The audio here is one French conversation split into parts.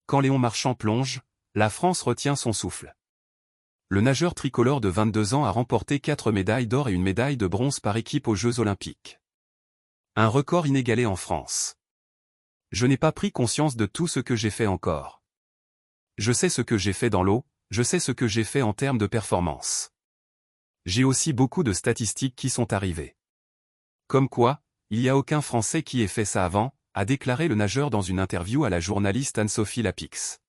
quand Léon Marchand plonge, la France retient son souffle. Le nageur tricolore de 22 ans a remporté 4 médailles d'or et une médaille de bronze par équipe aux Jeux Olympiques. Un record inégalé en France. Je n'ai pas pris conscience de tout ce que j'ai fait encore. Je sais ce que j'ai fait dans l'eau, je sais ce que j'ai fait en termes de performance. J'ai aussi beaucoup de statistiques qui sont arrivées. Comme quoi, il n'y a aucun Français qui ait fait ça avant, a déclaré le nageur dans une interview à la journaliste Anne-Sophie Lapix.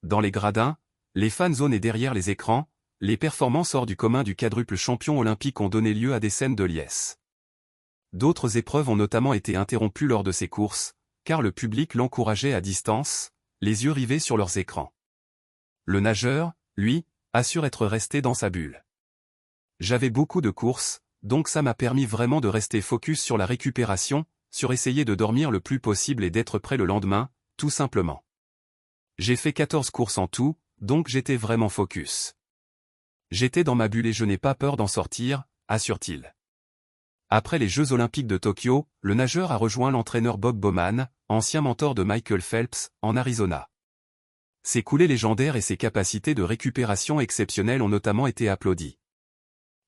Dans les gradins, les fan zones et derrière les écrans, les performances hors du commun du quadruple champion olympique ont donné lieu à des scènes de liesse. D'autres épreuves ont notamment été interrompues lors de ces courses, car le public l'encourageait à distance, les yeux rivés sur leurs écrans. Le nageur, lui, assure être resté dans sa bulle. J'avais beaucoup de courses, donc ça m'a permis vraiment de rester focus sur la récupération, sur essayer de dormir le plus possible et d'être prêt le lendemain, tout simplement. J'ai fait 14 courses en tout, donc j'étais vraiment focus. J'étais dans ma bulle et je n'ai pas peur d'en sortir, assure-t-il. Après les Jeux Olympiques de Tokyo, le nageur a rejoint l'entraîneur Bob Bowman, ancien mentor de Michael Phelps, en Arizona. Ses coulées légendaires et ses capacités de récupération exceptionnelles ont notamment été applaudies.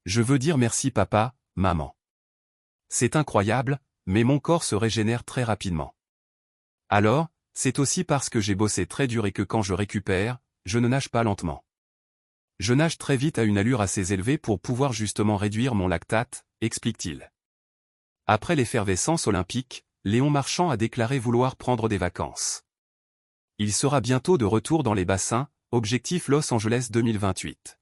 Je veux dire merci papa, maman. C'est incroyable, mais mon corps se régénère très rapidement. Alors, c'est aussi parce que j'ai bossé très dur et que quand je récupère, je ne nage pas lentement. Je nage très vite à une allure assez élevée pour pouvoir justement réduire mon lactate, explique-t-il. Après l'effervescence olympique, Léon Marchand a déclaré vouloir prendre des vacances. Il sera bientôt de retour dans les bassins, objectif Los Angeles 2028.